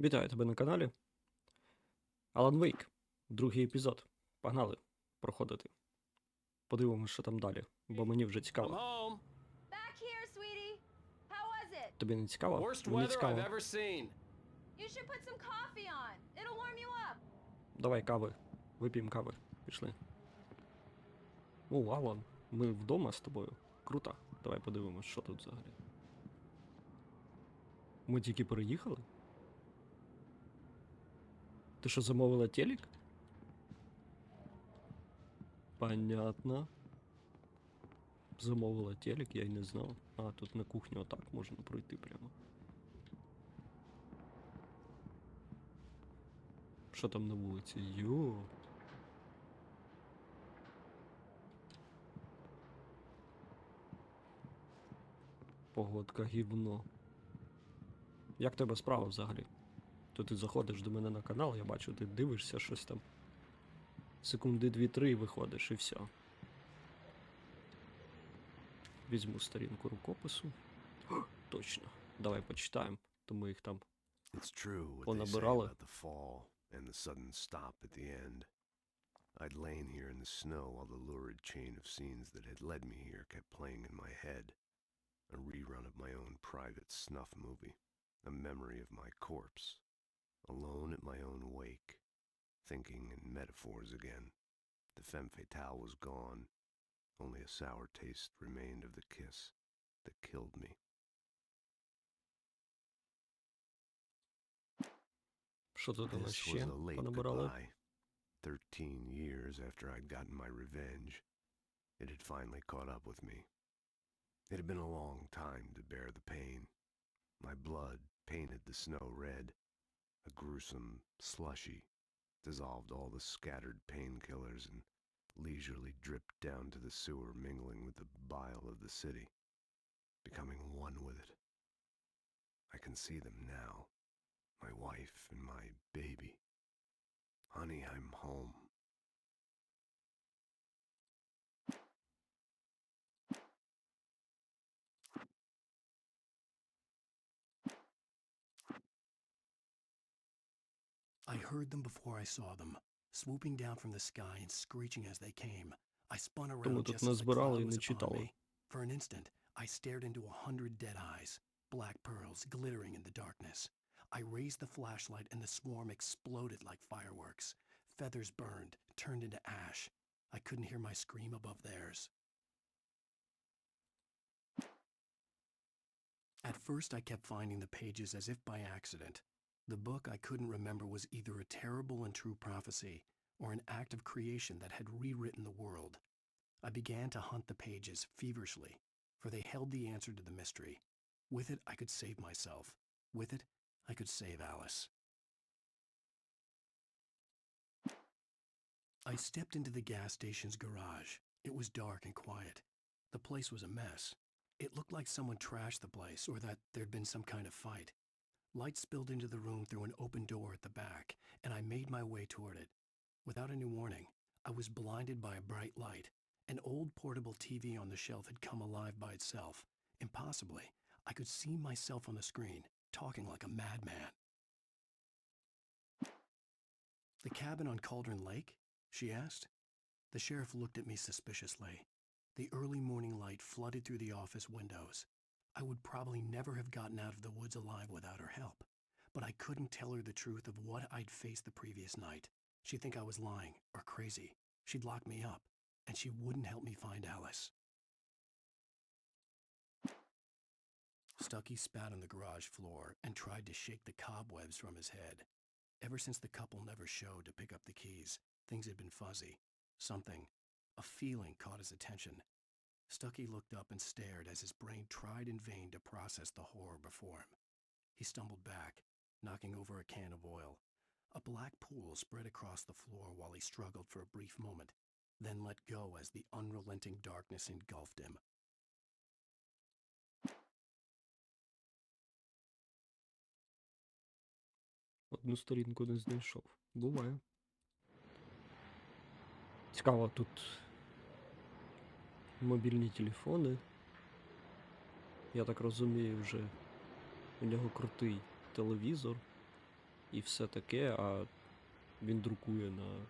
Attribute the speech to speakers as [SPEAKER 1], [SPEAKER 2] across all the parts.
[SPEAKER 1] Вітаю тебе на каналі. Алан Вейк. Другий епізод. Погнали проходити. Подивимось, що там далі, бо мені вже
[SPEAKER 2] I'm
[SPEAKER 1] цікаво.
[SPEAKER 2] home.
[SPEAKER 3] Back here, sweetie. How was it?
[SPEAKER 1] Тобі не цікаво?
[SPEAKER 2] Worst
[SPEAKER 1] Мені
[SPEAKER 2] weather
[SPEAKER 1] цікаво.
[SPEAKER 2] I've ever seen.
[SPEAKER 3] You should put some coffee on. It'll warm you up.
[SPEAKER 1] Давай кави. Вип'ємо кави. Пішли. О, Алан, ми вдома з тобою. Круто. Давай подивимось, що тут взагалі. Ми тільки переїхали? Ти що, замовила телек? Понятно. Замовила телек, я й не знав. А, тут на кухню отак можна пройти прямо. Що там на вулиці? Йо. Погодка гівно. Як тебе справа взагалі? То ти заходиш до мене на канал, я бачу, ти дивишся щось там. Секунди 2-3 і виходиш і все. Візьму сторінку рукопису. О, точно. Давай почитаємо, то ми їх там понабирали.
[SPEAKER 4] And the sudden stop at the end. I'd lain here in the snow while the lurid chain of scenes that had led me here kept playing in my head. A rerun of my own private snuff movie. A memory of my corpse. Alone at my own wake. Thinking in metaphors again. The femme fatale was gone. Only a sour taste remained of the kiss that killed me.
[SPEAKER 1] Що тут у нас
[SPEAKER 4] This was
[SPEAKER 1] ще
[SPEAKER 4] a late
[SPEAKER 1] понабирали?
[SPEAKER 4] goodbye. 13 years after I'd gotten my revenge, it had finally caught up with me. It had been a long time to bear the pain. My blood painted the snow red. A gruesome slushy dissolved all the scattered painkillers and leisurely dripped down to the sewer, mingling with the bile of the city, becoming one with it. I can see them now. My wife and my baby. Honey, I'm home.
[SPEAKER 5] I heard them before I saw them, swooping down from the sky and screeching as they came. I spun
[SPEAKER 1] То ми
[SPEAKER 5] around
[SPEAKER 1] тут
[SPEAKER 5] just as the
[SPEAKER 1] назбирали
[SPEAKER 5] cloud
[SPEAKER 1] і
[SPEAKER 5] was
[SPEAKER 1] не
[SPEAKER 5] upon
[SPEAKER 1] читали.
[SPEAKER 5] me. For an instant, I stared into 100 dead eyes, black pearls glittering in the darkness. I raised the flashlight and the swarm exploded like fireworks. Feathers burned, turned into ash. I couldn't hear my scream above theirs. At first, I kept finding the pages as if by accident. The book I couldn't remember was either a terrible and true prophecy or an act of creation that had rewritten the world. I began to hunt the pages feverishly, for they held the answer to the mystery. With it, I could save myself. With it, I could save Alice. I stepped into the gas station's garage. It was dark and quiet. The place was a mess. It looked like someone trashed the place or that there'd been some kind of fight. Light spilled into the room through an open door at the back, and I made my way toward it. Without any warning, I was blinded by a bright light. An old portable TV on the shelf had come alive by itself. Impossibly, I could see myself on the screen, talking like a madman. "The cabin on Cauldron Lake?" she asked. The sheriff looked at me suspiciously. The early morning light flooded through the office windows. I would probably never have gotten out of the woods alive without her help, but I couldn't tell her the truth of what I'd faced the previous night. She'd think I was lying or crazy. She'd lock me up, and she wouldn't help me find Alice. Stucky spat on the garage floor and tried to shake the cobwebs from his head. Ever since the couple never showed to pick up the keys, things had been fuzzy. Something, a feeling caught his attention. Stucky looked up and stared as his brain tried in vain to process the horror before him. He stumbled back, knocking over a can of oil. A black pool spread across the floor while he struggled for a brief moment, then let go as the unrelenting darkness engulfed him.
[SPEAKER 1] Одну сторінку не знайшов. Буває. Цікаво, тут мобільні телефони. Я так розумію, вже у нього крутий телевізор. і все таке, а він друкує на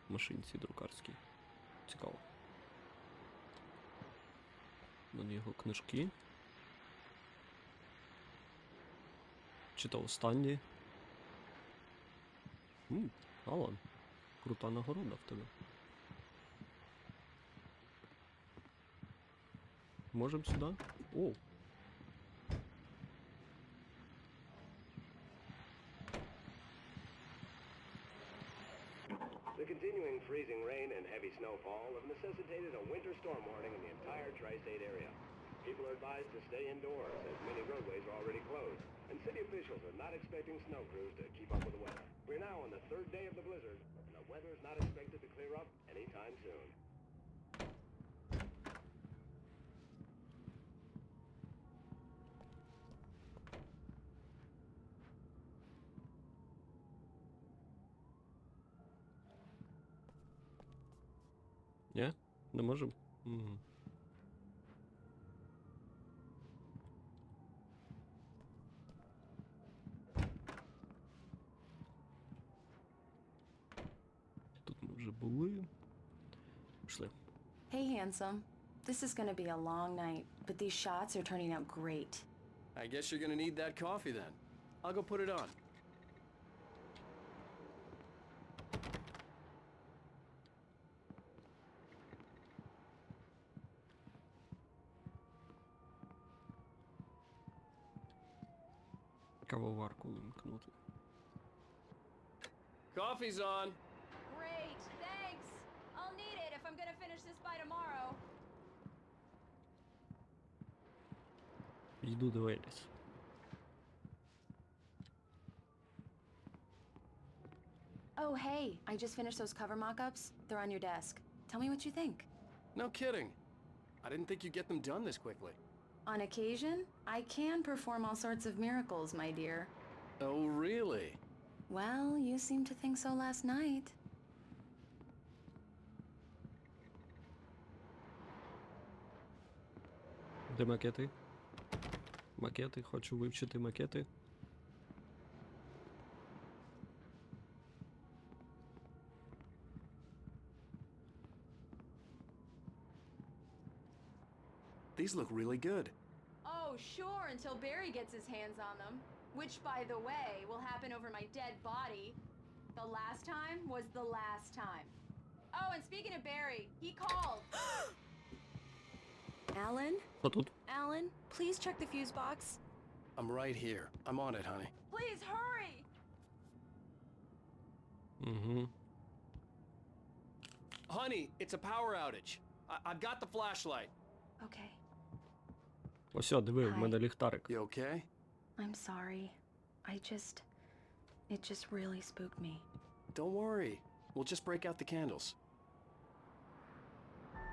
[SPEAKER 1] машинці друкарській. Цікаво. Вон його книжки. Чи то останні? Алан, крута нагорода в тебе. Можем сюди? О!
[SPEAKER 4] The continuing freezing rain and heavy snowfall have necessitated a winter storm warning in the entire tri-state area. People are advised to stay indoors as many roadways are already closed, and city officials are not expecting snow crews to keep up with the weather. We're now on the third day of the blizzard, and the weather is not expected to clear up anytime soon.
[SPEAKER 1] Ні? Не можем? Угу. Тут ми вже були. Пішли.
[SPEAKER 2] Hey, handsome. This is gonna be a long night, but these shots are turning out great.
[SPEAKER 5] I guess you're gonna need that coffee then. I'll go put it on.
[SPEAKER 1] Кавоварку вимкнути.
[SPEAKER 5] Coffee's on.
[SPEAKER 3] Great, thanks. I'll need it if I'm gonna finish this by tomorrow.
[SPEAKER 1] Йду до Еліс.
[SPEAKER 2] Oh, hey, I just finished those cover mock-ups. They're on your desk. Tell me what you think.
[SPEAKER 5] No kidding. I didn't think you'd get them done this quickly.
[SPEAKER 2] On occasion, I can perform all sorts of miracles, my dear.
[SPEAKER 5] Oh, really?
[SPEAKER 2] Well, you seemed to think so last night.
[SPEAKER 1] Де макети? Макети, хочу вивчити макети.
[SPEAKER 5] These look really good.
[SPEAKER 3] Oh, sure, until Barry gets his hands on them. Which, by the way, will happen over my dead body. The last time was the last time. Oh, and speaking of Barry, he called.
[SPEAKER 2] Alan?
[SPEAKER 1] Що тут?
[SPEAKER 2] Alan, please check the fuse box.
[SPEAKER 5] I'm right here. I'm on it, honey.
[SPEAKER 3] Please hurry!
[SPEAKER 1] Угу.
[SPEAKER 5] Honey, it's a power outage. I've got the flashlight.
[SPEAKER 2] Okay.
[SPEAKER 1] Ось, диви, в мене ліхтарик.
[SPEAKER 5] You okay?
[SPEAKER 2] I'm sorry. It just really spooked me.
[SPEAKER 5] Don't worry. We'll just break out the candles.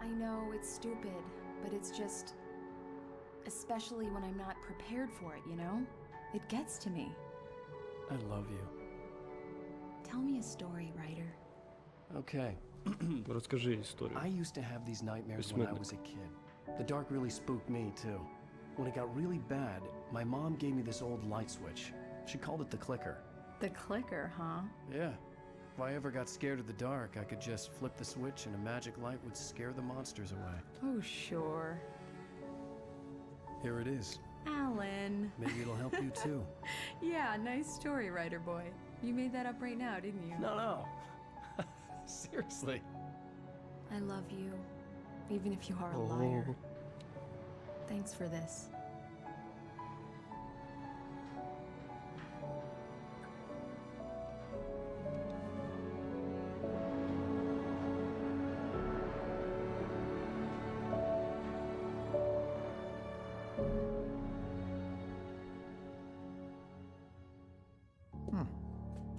[SPEAKER 2] I know it's stupid, but it's just... Especially when I'm not prepared for it, you know? It gets to me.
[SPEAKER 5] I love you.
[SPEAKER 2] Tell me a story, writer.
[SPEAKER 5] Okay.
[SPEAKER 1] Розкажи історію.
[SPEAKER 5] I used to have these nightmares when I was a kid. The dark really spooked me, too. When it got really bad, my mom gave me this old light switch. She called it the clicker.
[SPEAKER 2] The clicker, huh?
[SPEAKER 5] Yeah. If I ever got scared of the dark, I could just flip the switch and a magic light would scare the monsters away.
[SPEAKER 2] Oh, sure.
[SPEAKER 5] Here it is.
[SPEAKER 2] Alan.
[SPEAKER 5] Maybe it'll help you, too.
[SPEAKER 2] Yeah, nice story, writer boy. You made that up right now, didn't you?
[SPEAKER 5] No. Seriously.
[SPEAKER 2] I love you, even if you are a liar. Thanks for this.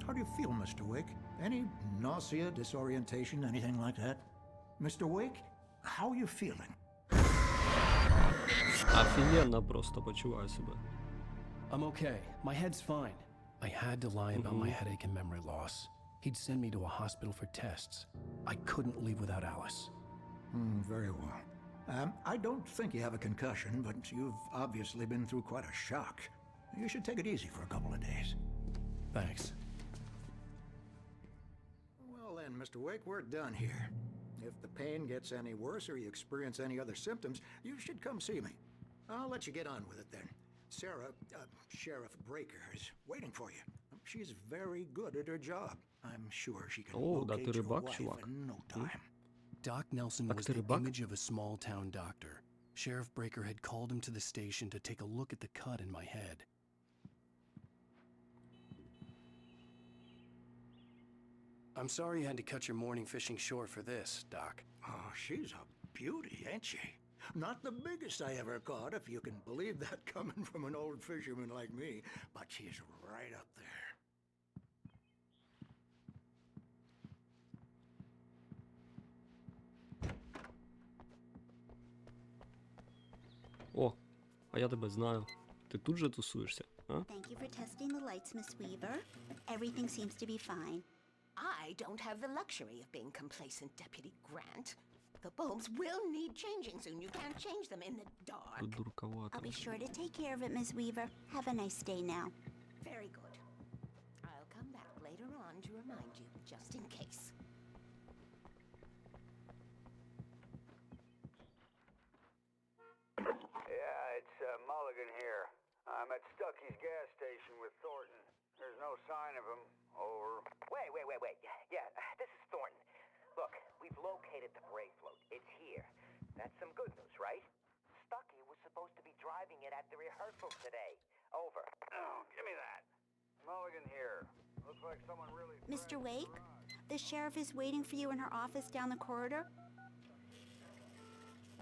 [SPEAKER 6] How do you feel, Mr. Wake? Any nausea, disorientation, anything like that? Mr. Wake, how are you feeling?
[SPEAKER 1] Офігенно просто почуваю себе.
[SPEAKER 5] I'm okay. My head's fine. I had to lie about my headache and memory loss. He'd send me to a hospital for tests. I couldn't leave without Alice.
[SPEAKER 6] Very well. I don't think you have a concussion, but you've obviously been through quite a shock. You should take it easy for a couple of days.
[SPEAKER 5] Thanks.
[SPEAKER 6] Then, Mr. Wake, we're done here. If the pain gets any worse or you experience any other symptoms, you should come see me. I'll let you get on with it then. Sarah, Sheriff Breaker, is waiting for you. She's very good at her job. I'm sure she can
[SPEAKER 1] Да
[SPEAKER 6] locate
[SPEAKER 1] ти
[SPEAKER 6] your
[SPEAKER 1] рибак,
[SPEAKER 6] wife
[SPEAKER 1] чувак.
[SPEAKER 6] in no time.
[SPEAKER 5] Doc Nelson
[SPEAKER 1] Так
[SPEAKER 5] was
[SPEAKER 1] ти
[SPEAKER 5] the
[SPEAKER 1] рибак?
[SPEAKER 5] image of a small-town doctor. Sheriff Breaker had called him to the station to take a look at the cut in my head. I'm sorry you had to cut your morning fishing short for this, Doc.
[SPEAKER 6] Oh, she's a beauty, ain't she? Not the biggest I ever caught, if you can believe that coming from an old fisherman like me, but she's right up there.
[SPEAKER 1] О, а я тебе знаю. Ти тут же тусуєшся, а?
[SPEAKER 7] Thank you for testing the lights, Miss Weaver. Everything seems to be fine.
[SPEAKER 8] I don't have the luxury of being complacent, Deputy Grant. The bulbs will need changing soon. You can't change them in the dark.
[SPEAKER 1] Придурковато.
[SPEAKER 7] I'll be sure to take care of it, Miss Weaver. Have a nice day now.
[SPEAKER 8] Very good. I'll come back later on to remind you, just in case.
[SPEAKER 9] Yeah, it's Mulligan here. I'm at Stucky's gas station with Thornton. There's no sign of him. Over.
[SPEAKER 10] Wait. Yeah, this is Thornton. Look, we've located the brake float. It's here. That's some good news, right? Stucky was supposed to be driving it at the rehearsal today. Over.
[SPEAKER 9] Oh, give me that. Mulligan here. Looks like someone really...
[SPEAKER 7] Mr. Wake, the sheriff is waiting for you in her office down the corridor.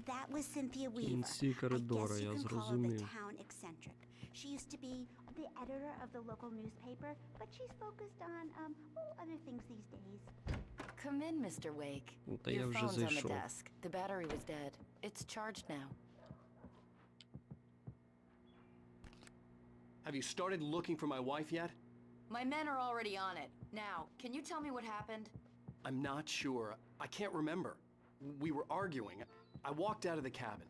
[SPEAKER 7] That was Cynthia Weaver.
[SPEAKER 1] кінці
[SPEAKER 7] I guess
[SPEAKER 1] коридора,
[SPEAKER 7] you
[SPEAKER 1] я
[SPEAKER 7] can call her the
[SPEAKER 1] зрозумів.
[SPEAKER 7] town eccentric. She used to be the editor of the local newspaper, but she's focused on, other things these days.
[SPEAKER 11] Come in, Mr. Wake.
[SPEAKER 1] Ну, та я
[SPEAKER 11] Your
[SPEAKER 1] вже
[SPEAKER 11] phone's on the
[SPEAKER 1] зайшов.
[SPEAKER 11] desk. The battery was dead. It's charged now.
[SPEAKER 5] Have you started looking for my wife yet?
[SPEAKER 11] My men are already on it. Now, can you tell me what happened?
[SPEAKER 5] I'm not sure. I can't remember. We were arguing. I walked out of the cabin.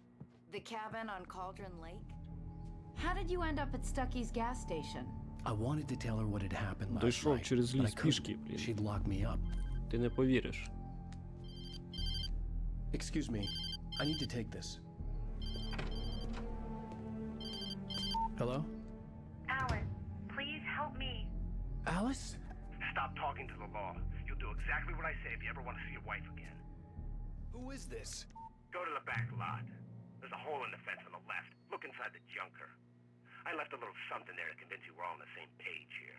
[SPEAKER 11] The cabin on Cauldron Lake? How did you end up at Stucky's gas station?
[SPEAKER 5] I wanted to tell her what had happened last
[SPEAKER 1] Дійшов
[SPEAKER 5] night,
[SPEAKER 1] через
[SPEAKER 5] but I
[SPEAKER 1] ліс пішки,
[SPEAKER 5] couldn't.
[SPEAKER 1] блін.
[SPEAKER 5] She'd lock me up.
[SPEAKER 1] Ти не повіриш.
[SPEAKER 5] Excuse me. I need to take this. Hello?
[SPEAKER 12] Alice, please help me.
[SPEAKER 5] Alice?
[SPEAKER 12] Stop talking to the law. You'll do exactly what I say if you ever want to see your wife again.
[SPEAKER 5] Who is this?
[SPEAKER 12] Go to the back lot. There's a hole in the fence on the left. Look inside the junker. I left a little something there to convince you we're all on the same page here.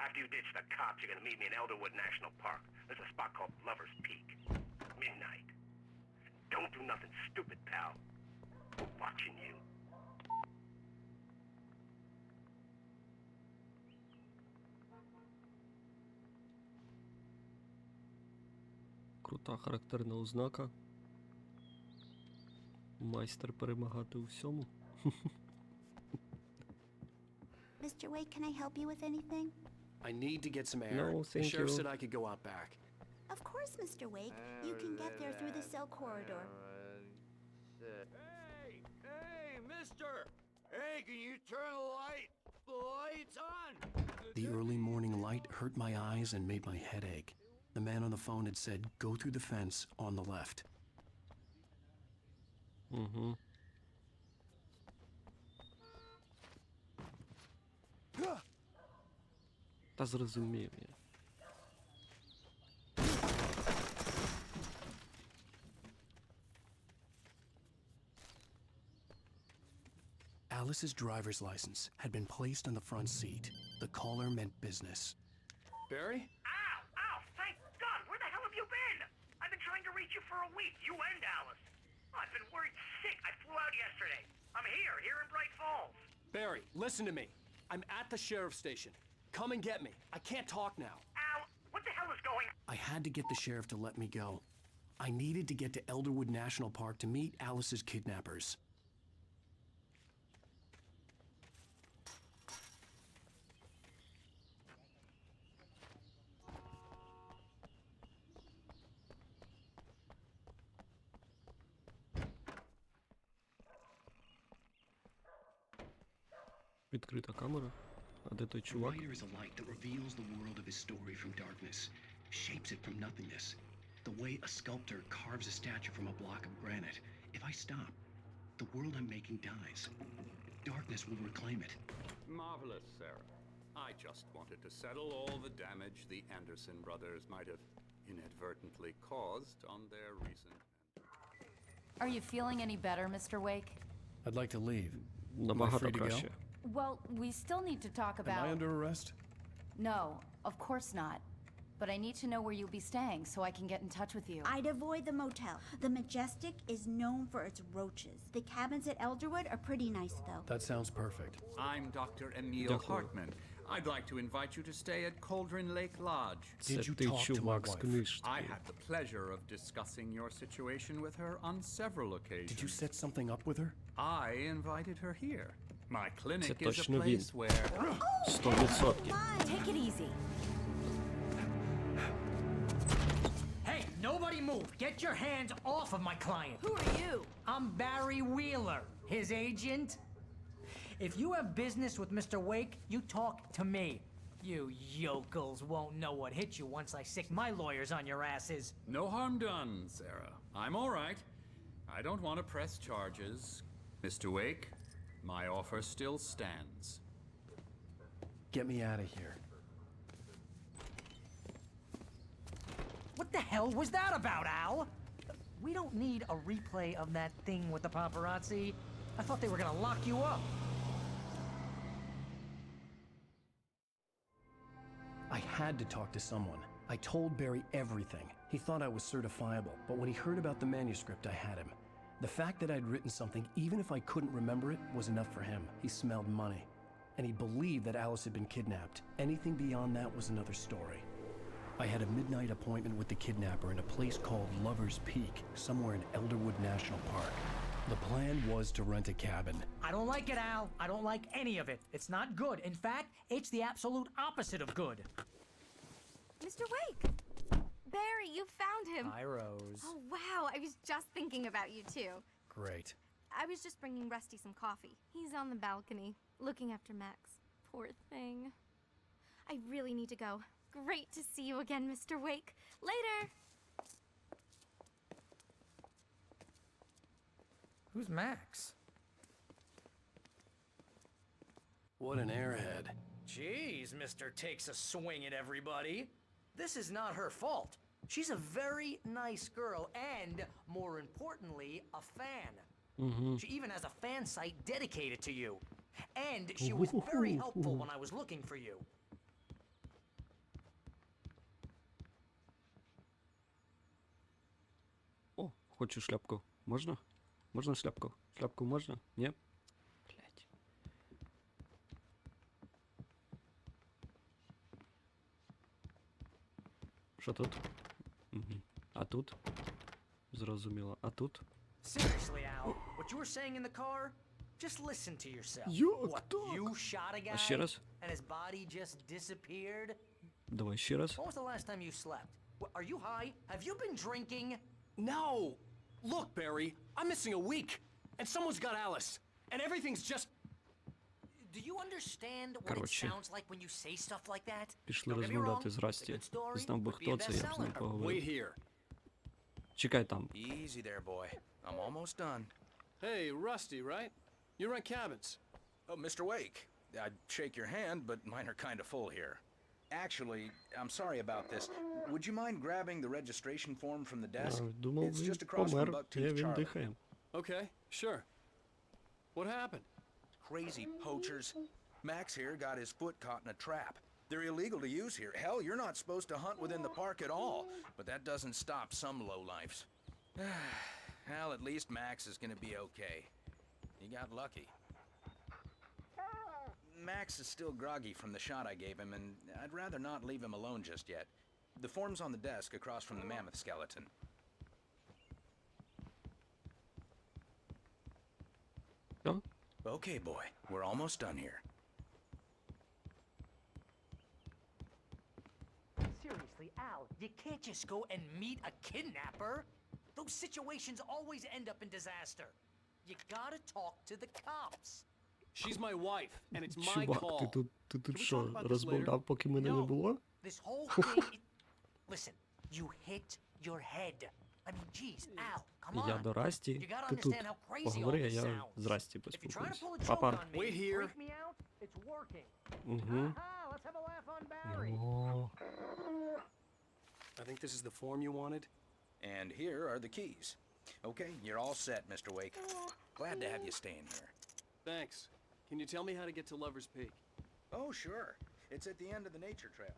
[SPEAKER 12] After you ditch the cops, you're gonna meet me in Elderwood National Park. There's a spot called Lover's Peak. Midnight. Don't do nothing stupid, pal. We're watching you.
[SPEAKER 1] Крута характерна ознака. Майстер перемагати у всьому.
[SPEAKER 7] Mr. Wake, can I help you with anything?
[SPEAKER 5] I need to get some air.
[SPEAKER 1] No,
[SPEAKER 5] The
[SPEAKER 1] thank
[SPEAKER 5] sheriff
[SPEAKER 1] you.
[SPEAKER 5] said I could go out back.
[SPEAKER 7] Of course, Mr. Wake. You can get there through the cell corridor.
[SPEAKER 9] Hey, mister! Hey, can you turn the light? The light's on!
[SPEAKER 5] The early morning light hurt my eyes and made my head ache. The man on the phone had said, go through the fence on the left.
[SPEAKER 1] Угу. Та зрозумів я.
[SPEAKER 5] Alice's driver's license had been placed on the front seat. The caller meant business. Barry?
[SPEAKER 12] Ow! Thank God! Where the hell have you been? I've been trying to reach you for a week, you and Alice. I've been worried sick. I flew out yesterday. I'm here in Bright Falls.
[SPEAKER 5] Barry, listen to me. I'm at the sheriff's station. Come and get me. I can't talk now.
[SPEAKER 12] Al, what the hell is going on?
[SPEAKER 5] I had to get the sheriff to let me go. I needed to get to Elderwood National Park to meet Alice's kidnappers.
[SPEAKER 1] Відкрита камера. А де той чувак?
[SPEAKER 5] Writer is a light that reveals the world of his story from darkness. shapes it from nothingness. The way a sculptor carves a statue from a block of granite. If I stop, the world I'm making dies. Darkness will reclaim it.
[SPEAKER 13] Marvelous, Sarah. I just wanted to settle all the damage the Anderson brothers might have inadvertently caused on their recent...
[SPEAKER 11] Are you feeling any better, Mr. Wake?
[SPEAKER 5] I'd like to leave. Am I
[SPEAKER 1] Набагато
[SPEAKER 5] free to go?
[SPEAKER 1] краще.
[SPEAKER 11] Well, we still need to talk
[SPEAKER 5] Am
[SPEAKER 11] about...
[SPEAKER 5] I under arrest?
[SPEAKER 11] No, of course not. But I need to know where you'll be staying so I can get in touch with you.
[SPEAKER 7] I'd avoid the motel. The Majestic is known for its roaches. The cabins at Elderwood are pretty nice, though.
[SPEAKER 5] That sounds perfect.
[SPEAKER 13] I'm Dr. Emil
[SPEAKER 1] Дякую.
[SPEAKER 13] Hartman. I'd like to invite you to stay at Cauldron Lake Lodge.
[SPEAKER 1] Це
[SPEAKER 5] Did you
[SPEAKER 1] ти
[SPEAKER 5] talk to my
[SPEAKER 1] чувак з
[SPEAKER 5] wife?
[SPEAKER 1] книжки.
[SPEAKER 13] I had the pleasure of discussing your situation with her on several occasions.
[SPEAKER 5] Did you set something up with her?
[SPEAKER 13] I invited her here. My clinic
[SPEAKER 1] Це
[SPEAKER 13] is a
[SPEAKER 1] точно він.
[SPEAKER 13] place where...
[SPEAKER 1] 100%.
[SPEAKER 11] Take it easy.
[SPEAKER 14] Hey, nobody move! Get your hands off of my client!
[SPEAKER 11] Who are you?
[SPEAKER 14] I'm Barry Wheeler, his agent. If you have business with Mr. Wake, you talk to me. You yokels won't know what hit you once I sick my lawyers on your asses.
[SPEAKER 13] No harm done, Sarah. I'm all right. I don't want to press charges. Mr. Wake, my offer still stands.
[SPEAKER 5] Get me out of here.
[SPEAKER 14] What the hell was that about, Al? We don't need a replay of that thing with the paparazzi. I thought they were gonna lock you up.
[SPEAKER 5] I had to talk to someone. I told Barry everything. He thought I was certifiable, but when he heard about the manuscript, I had him. The fact that I'd written something, even if I couldn't remember it, was enough for him. He smelled money. And he believed that Alice had been kidnapped. Anything beyond that was another story. I had a midnight appointment with the kidnapper in a place called Lover's Peak, somewhere in Elderwood National Park. The plan was to rent a cabin.
[SPEAKER 14] I don't like it, Al. I don't like any of it. It's not good. In fact, it's the absolute opposite of good.
[SPEAKER 3] Mr. Wake! Barry, you found him!
[SPEAKER 14] Hi, Rose.
[SPEAKER 3] Oh, wow, I was just thinking about you, too.
[SPEAKER 5] Great.
[SPEAKER 3] I was just bringing Rusty some coffee. He's on the balcony, looking after Max. Poor thing. I really need to go. Great to see you again, Mr. Wake. Later!
[SPEAKER 14] Who's Max?
[SPEAKER 5] What an airhead.
[SPEAKER 14] Jeez, Mr. Takes a swing at everybody. This is not her fault. She's a very nice girl and, more importantly, a fan. She even has a fan site dedicated to you. And she was very helpful when I was looking for you.
[SPEAKER 1] О, хочу шляпку. Можна? Можна шляпку? Шляпку можна? Ні? Блять. Що тут? Угу. А тут? Зрозуміло. А тут?
[SPEAKER 14] Seriously, Al, what you were saying in the car? Just listen to yourself.
[SPEAKER 1] Як
[SPEAKER 14] What,
[SPEAKER 1] так?
[SPEAKER 14] you shot a guy
[SPEAKER 1] А ще раз?
[SPEAKER 14] and his body just disappeared?
[SPEAKER 1] Давай ще раз.
[SPEAKER 14] When was the last time you slept? Are you high? Have you been drinking?
[SPEAKER 5] No! Look, Barry, I'm missing a week, and someone's got Alice, and everything's just...
[SPEAKER 14] Do you understand what it
[SPEAKER 1] Короче.
[SPEAKER 14] sounds like when you say stuff like that?
[SPEAKER 1] Пішли
[SPEAKER 14] Don't get me
[SPEAKER 1] розмовляти
[SPEAKER 14] wrong,
[SPEAKER 1] з
[SPEAKER 14] it's a
[SPEAKER 1] Расті.
[SPEAKER 14] good story,
[SPEAKER 1] Знав би
[SPEAKER 14] would be
[SPEAKER 1] хто
[SPEAKER 14] a
[SPEAKER 1] це, я б з ним
[SPEAKER 14] bestseller.
[SPEAKER 1] поговорив.
[SPEAKER 10] Wait here.
[SPEAKER 1] Чекай там.
[SPEAKER 10] Easy there, boy. I'm almost done.
[SPEAKER 15] Hey, Rusty, right? You rent cabins.
[SPEAKER 10] Oh, Mr. Wake. I'd shake your hand, but mine are kind of full here. Actually, I'm sorry about this. Would you mind grabbing the registration form from the desk?
[SPEAKER 1] Думав,
[SPEAKER 10] It's
[SPEAKER 1] він
[SPEAKER 10] just across from
[SPEAKER 1] помер.
[SPEAKER 10] Bucktooth
[SPEAKER 1] Він
[SPEAKER 10] Charlie.
[SPEAKER 1] дихає.
[SPEAKER 15] Okay, sure. What happened?
[SPEAKER 10] Crazy poachers. Max here got his foot caught in a trap. They're illegal to use here. Hell, you're not supposed to hunt within the park at all. But that doesn't stop some lowlifes. Well, at least Max is gonna be okay. He got lucky. Max is still groggy from the shot I gave him, and I'd rather not leave him alone just yet. The form's on the desk across from the mammoth skeleton.
[SPEAKER 1] Що?
[SPEAKER 10] Okay, boy. We're almost done here.
[SPEAKER 14] Seriously, Al, you can't just go and meet a kidnapper. Those situations always end up in disaster. You gotta talk to the cops.
[SPEAKER 15] She's my wife, and it's my
[SPEAKER 1] Чувак,
[SPEAKER 15] call.
[SPEAKER 1] ти тут
[SPEAKER 15] Can we
[SPEAKER 1] що,
[SPEAKER 15] talk about this
[SPEAKER 1] розмовляв,
[SPEAKER 15] later?
[SPEAKER 1] поки мене не
[SPEAKER 14] No.
[SPEAKER 1] було?
[SPEAKER 14] This whole thing... Listen, you hit your head. I mean, geez, Al, come
[SPEAKER 1] Я
[SPEAKER 14] on.
[SPEAKER 1] до Расті,
[SPEAKER 14] You gotta
[SPEAKER 1] ти тут
[SPEAKER 14] understand how crazy all
[SPEAKER 1] поговори, а
[SPEAKER 14] this
[SPEAKER 1] я
[SPEAKER 14] sounds.
[SPEAKER 1] з Расті
[SPEAKER 14] If you're trying to
[SPEAKER 1] поспілкуюсь.
[SPEAKER 14] pull a joke
[SPEAKER 1] Папа.
[SPEAKER 14] on me,
[SPEAKER 15] Wait here.
[SPEAKER 14] freak me out, it's working.
[SPEAKER 1] Угу.
[SPEAKER 14] Aha, let's have a laugh on Barry.
[SPEAKER 1] О,
[SPEAKER 5] I think this is the form you wanted.
[SPEAKER 16] And here are the keys. Okay, you're all set, Mr. Wake. Glad to have you staying here.
[SPEAKER 15] Thanks. Can you tell me how to get to Lover's Peak?
[SPEAKER 16] Oh, sure. It's at the end of the nature trail.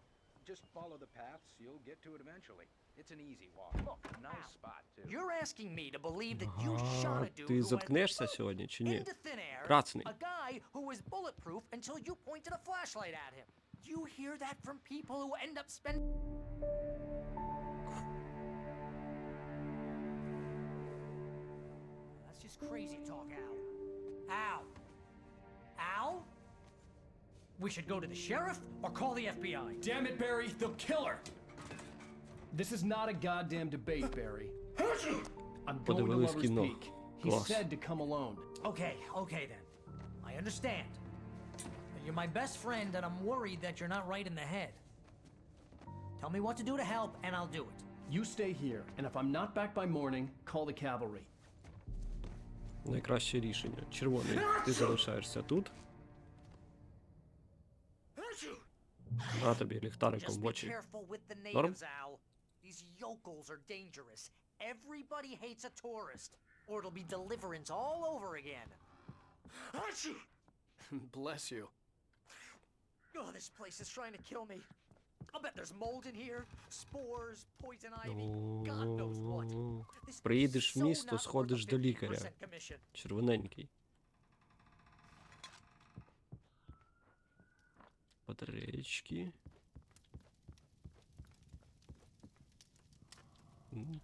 [SPEAKER 16] Just follow the paths, you'll get to it eventually. It's an easy walk. Look, nice spot, too.
[SPEAKER 14] You're asking me to believe that you shot a dude
[SPEAKER 1] ти
[SPEAKER 14] who went
[SPEAKER 1] заткнешся сьогодні чи ні?
[SPEAKER 14] into thin air,
[SPEAKER 1] Красний.
[SPEAKER 14] a guy who was bulletproof until you pointed a flashlight at him. You hear that from people who end up spending... That's just crazy talk, Al. Al? Al? We should go to the sheriff or call the FBI.
[SPEAKER 15] Damn it, Barry, they'll kill her! This is not a goddamn debate, Barry. I'm going to
[SPEAKER 1] Подивились
[SPEAKER 15] Lover's
[SPEAKER 1] кіно.
[SPEAKER 15] Peak. He
[SPEAKER 1] Клас.
[SPEAKER 15] said to come alone.
[SPEAKER 14] Okay then. I understand. You're my best friend and I'm worried that you're not right in the head. Tell me what to do to help and I'll do it.
[SPEAKER 15] You stay here, and if I'm not back by morning, call the cavalry.
[SPEAKER 1] Найкраще рішення. Червоний. Ти залишаєшся тут. На тобі ліхтариком
[SPEAKER 14] Just
[SPEAKER 1] в
[SPEAKER 14] be
[SPEAKER 1] очі.
[SPEAKER 14] careful with the
[SPEAKER 1] Норм?
[SPEAKER 14] natives, Al. These yokels are dangerous. Everybody hates a tourist, or it'll be deliverance all over again.
[SPEAKER 15] Bless you.
[SPEAKER 14] Oh, this place is trying to kill me. I'll bet there's mold in here, spores, poison ivy, God knows what. This
[SPEAKER 1] Приїдеш в
[SPEAKER 14] is so
[SPEAKER 1] місто,
[SPEAKER 14] not
[SPEAKER 1] сходиш
[SPEAKER 14] worth
[SPEAKER 1] до
[SPEAKER 14] a
[SPEAKER 1] лікаря.
[SPEAKER 14] 50% commission.
[SPEAKER 1] Червоненький. Батареечки.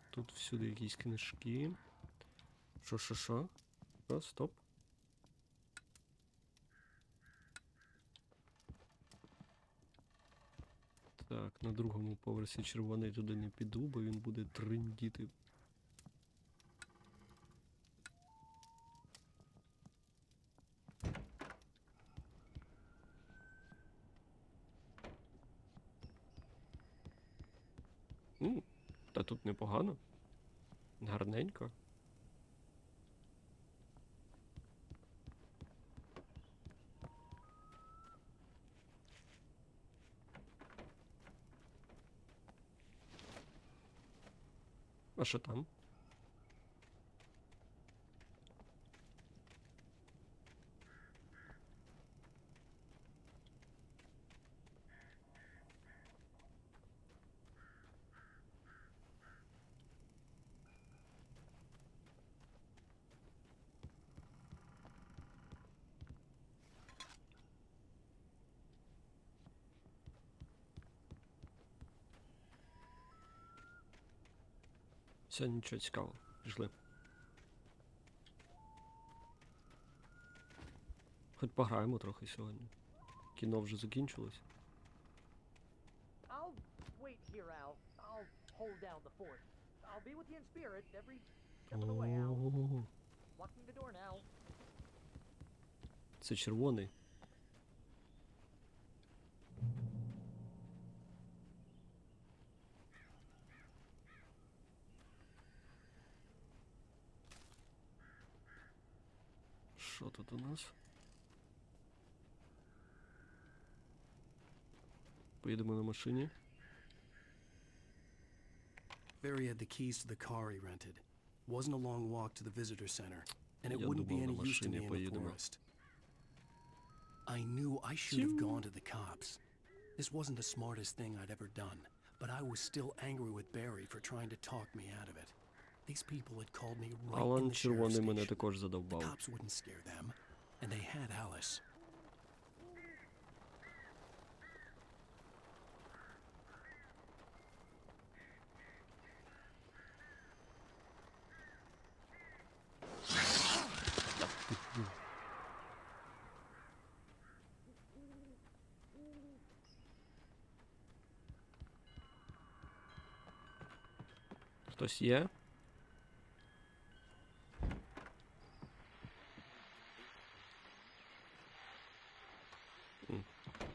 [SPEAKER 1] Тут всюди якісь книжки. Що? О, стоп. Так, на другому поверсі червоний туди не піду, бо він буде триндіти. Та тут непогано. Гарненько. А що там? Все, нічого цікавого. Пішли. Хоч пограємо трохи сьогодні. Кіно вже закінчилось.
[SPEAKER 14] I'll wait here, Al. I'll hold down the fort. I'll be with you in spirit every step of the way, Al. Locking the door now.
[SPEAKER 1] Це червоний. Що тут у нас? Поїдемо на машині.
[SPEAKER 5] Barry had the keys to the car he rented. Wasn't a long walk to the visitor center, and it
[SPEAKER 1] Я
[SPEAKER 5] wouldn't be
[SPEAKER 1] думав, на
[SPEAKER 5] any use to
[SPEAKER 1] машині
[SPEAKER 5] me in the
[SPEAKER 1] поїдемо.
[SPEAKER 5] forest. I knew I should have gone to the cops. This wasn't the smartest thing I'd ever done, but I was still angry with Barry for trying to talk me out of it. These people had called me right in
[SPEAKER 1] Алан
[SPEAKER 5] the sheriff's
[SPEAKER 1] червоний мене
[SPEAKER 5] station.
[SPEAKER 1] також
[SPEAKER 5] The
[SPEAKER 1] задовбав.
[SPEAKER 5] cops wouldn't scare them, and they had Alice.
[SPEAKER 1] Хтось є?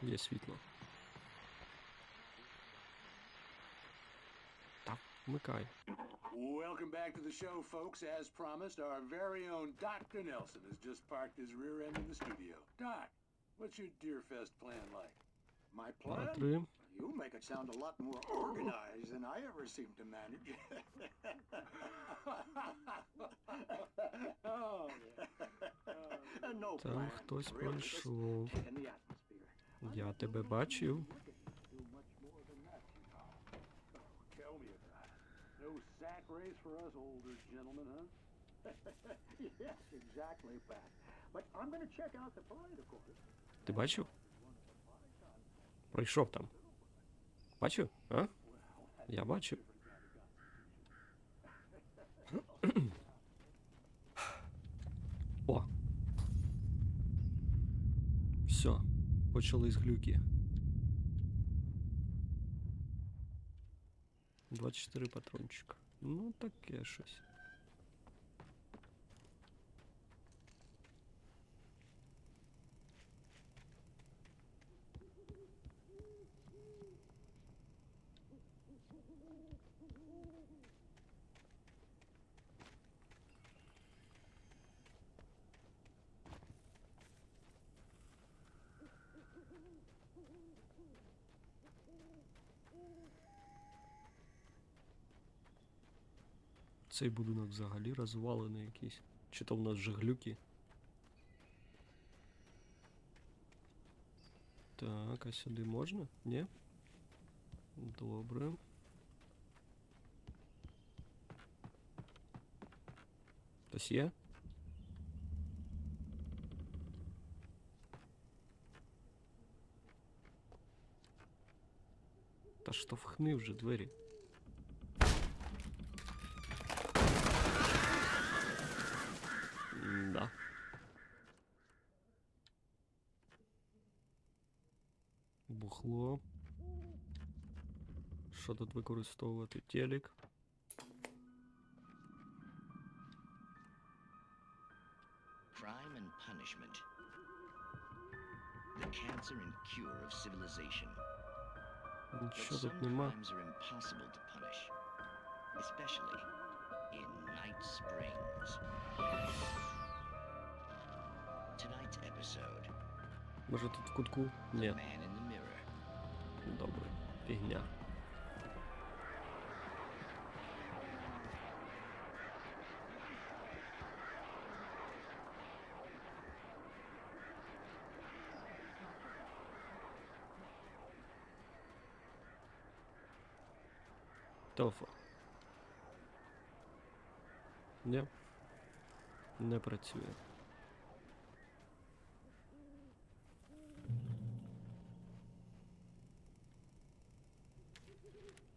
[SPEAKER 1] Є світло. Вмикай.
[SPEAKER 17] Welcome back to the show, folks. As promised, our very own Dr. Nelson has just parked his rear end in the studio. Doc, what's your Deer Fest plan like?
[SPEAKER 6] My plan?
[SPEAKER 1] 3.
[SPEAKER 6] You make it sound a lot more organized than I ever seem to manage. No
[SPEAKER 1] Там
[SPEAKER 6] plan.
[SPEAKER 1] хтось
[SPEAKER 6] Really,
[SPEAKER 1] пройшов.
[SPEAKER 6] just in the atmosphere.
[SPEAKER 1] Я тебе бачив.
[SPEAKER 17] Tell me about it. No sack race for us older gentlemen, huh?
[SPEAKER 6] Yes, exactly, Pat. But I'm going to check out the parade, of course.
[SPEAKER 1] Ти бачив? Пройшов там. Бачив? А? Я бачив. О. Все. Почались глюки. 24 патрончика. Ну, таке щось. Цей будинок взагалі розвалений якийсь. Чи то в нас вже глюки? Так, а сюди можна? Ні? Добре. Хтось є? Та штовхни вже двері. Да. Бухло. Що тут використовувати? Телек.
[SPEAKER 18] Crime and punishment. The cancer and cure of civilization. But
[SPEAKER 1] Нічого
[SPEAKER 18] some
[SPEAKER 1] тут нема.
[SPEAKER 18] crimes are impossible to punish, especially in Night Springs. Tonight's episode.
[SPEAKER 1] Може тут в кутку? Ні.
[SPEAKER 18] Man in the mirror.
[SPEAKER 1] Добре. Фігня. Телефон. Ні. Не працює.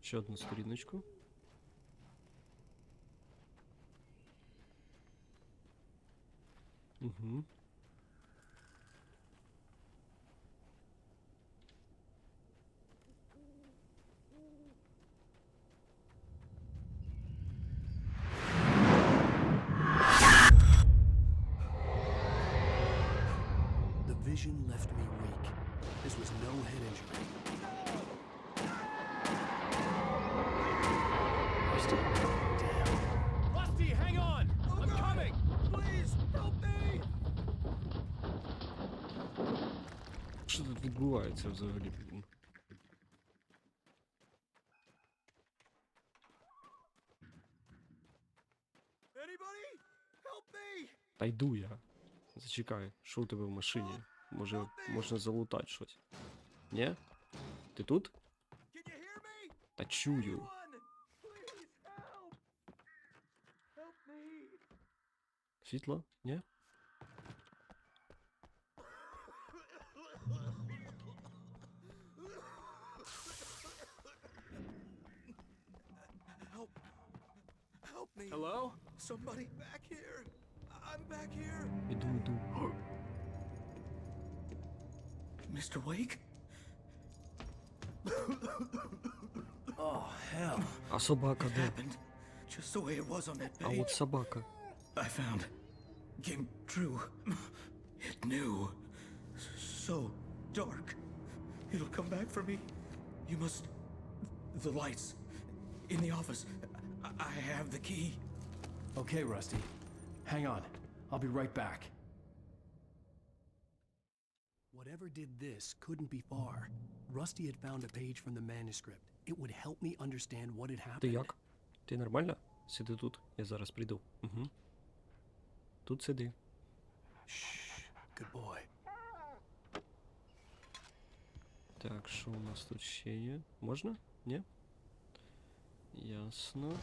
[SPEAKER 1] Ще одну сторіночку. Угу.
[SPEAKER 5] The vision left me weak. This was no head injury.
[SPEAKER 15] Rusty, hang on! I'm coming! Please, help me!
[SPEAKER 1] Що тут відбувається взагалі?
[SPEAKER 15] Anybody? Help me!
[SPEAKER 1] Та йду я. Зачекай, що у тебе в машині? Може, можна залутати щось? Ні? Ти тут? Та чую. Світло? Ні?
[SPEAKER 19] Help me.
[SPEAKER 15] Hello?
[SPEAKER 19] Somebody back here. I'm back here.
[SPEAKER 1] Іду.
[SPEAKER 19] Mr. Wake?
[SPEAKER 15] Oh, hell.
[SPEAKER 1] А собака де?
[SPEAKER 19] Happened just the way it was on that
[SPEAKER 1] А
[SPEAKER 19] page.
[SPEAKER 1] от собака.
[SPEAKER 19] I found. Came true. It knew. So dark. It'll come back for me. You must. The lights. in the office. I have the key.
[SPEAKER 5] Okay, Rusty. Hang on. I'll be right back. Whatever did this couldn't be far. Rusty had found a page from the manuscript. It would help me understand what had happened.
[SPEAKER 1] Ти як? Ти нормально? Сиди тут, я зараз прийду. Угу. Тут сиди.
[SPEAKER 5] Shh. Good boy.
[SPEAKER 1] Так, що у нас тут ще є? Можна? Ні? Ясно.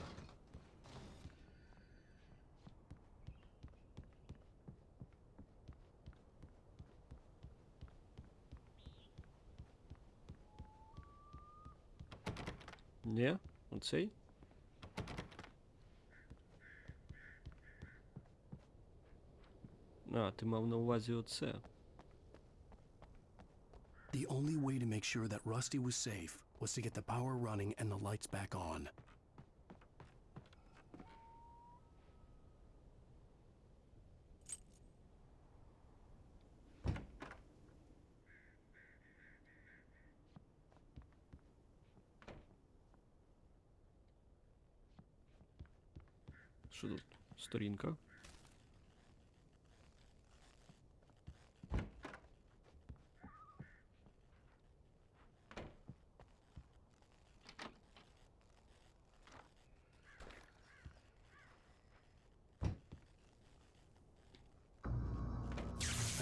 [SPEAKER 1] Ні? Оцей? А, ти мав на увазі оце.
[SPEAKER 5] The only way to make sure that Rusty was safe was to get the power running and the lights back on.
[SPEAKER 1] Що тут? Сторінка.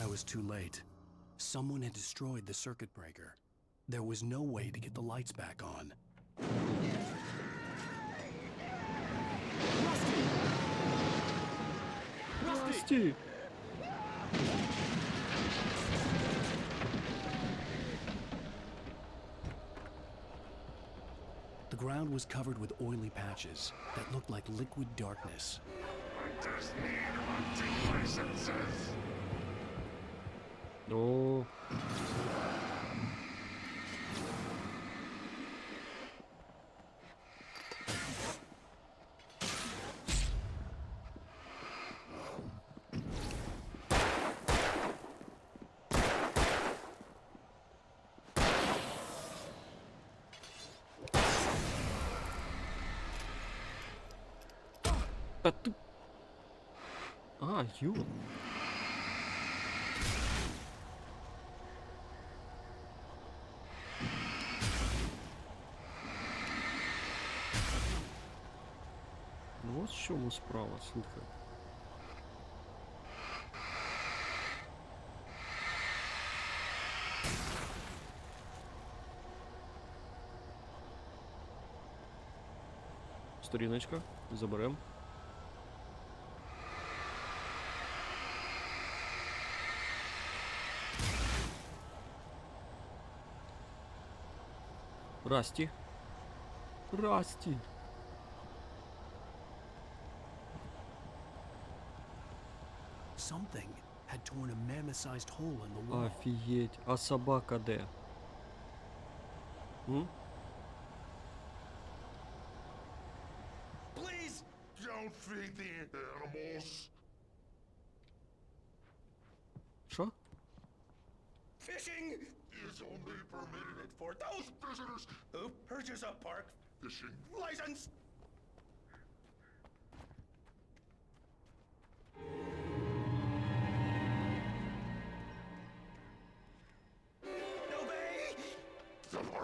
[SPEAKER 5] I was too late. Someone had destroyed the circuit breaker. There was no way to get the lights back on.
[SPEAKER 1] Rusty!
[SPEAKER 5] The ground was covered with oily patches that looked like liquid darkness.
[SPEAKER 1] О. Та ти... А, ю. Ну ось в чому справа, слухай. Сторіночка, заберем. Расті. Расті.
[SPEAKER 5] Something had torn a mammoth-sized hole in the wall.
[SPEAKER 1] Офігеть. А собака де? М?
[SPEAKER 20] Please don't feed the animals.
[SPEAKER 1] Що?
[SPEAKER 20] Fishing is only permitted for those visitors who purchase a park fishing license.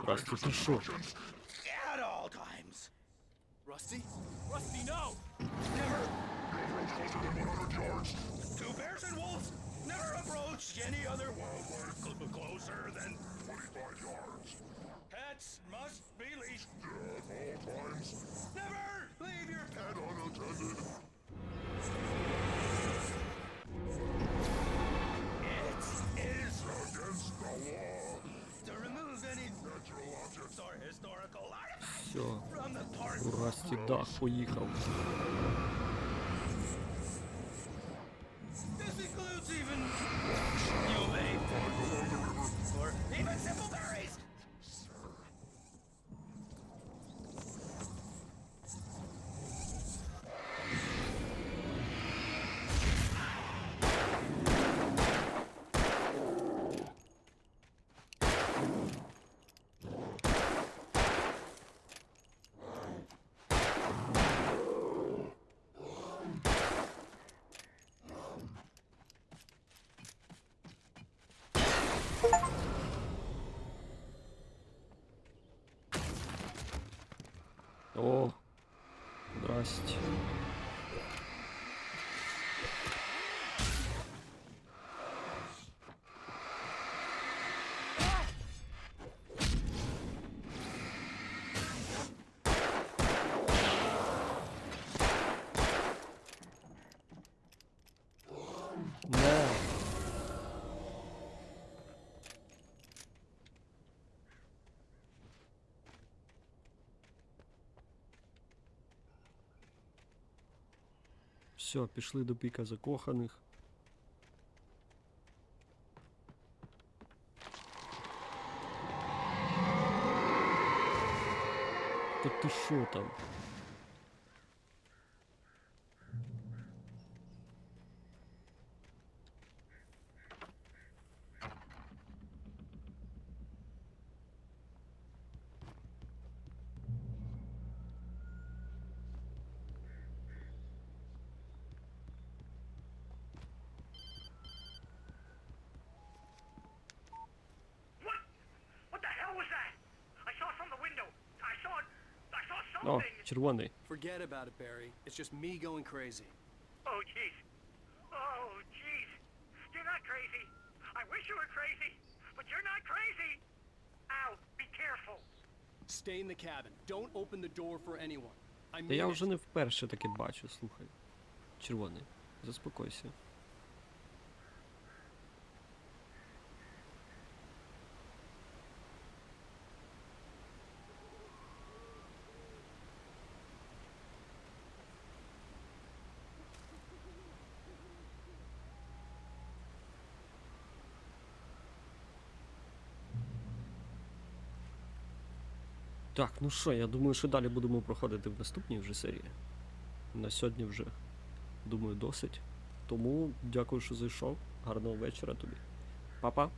[SPEAKER 1] Расті, ти що?
[SPEAKER 20] At all times.
[SPEAKER 5] Rusty? Rusty, no!
[SPEAKER 20] Never closer than 100 yards. Two bears and wolves never approach any other wildlife closer than 25 yards. Pets must be leashed at all times. Never leave your pet unattended. It is against the law to remove any natural objects or historical artifacts
[SPEAKER 1] Все.
[SPEAKER 20] from the park.
[SPEAKER 1] У Расті дах поїхав.
[SPEAKER 20] This includes even humane or even simple berries.
[SPEAKER 1] Єсть. Не. Все, пішли до піка закоханих. Та ти шо там? О, червоний.
[SPEAKER 5] Forget about it, Barry. It's just me going crazy.
[SPEAKER 12] Oh, jeez. Oh, jeez. You're not crazy. I wish you were crazy, but you're not crazy. Ow, be careful.
[SPEAKER 5] Stay in the cabin. Don't open the door for anyone. I
[SPEAKER 1] Та я
[SPEAKER 5] mean
[SPEAKER 1] вже
[SPEAKER 5] it.
[SPEAKER 1] не вперше таке бачу, слухай. Червоний. Заспокойся. Так, ну що, я думаю, що далі будемо проходити в наступній вже серії. На сьогодні вже, думаю, досить. Тому дякую, що зайшов. Гарного вечора тобі. Па-па.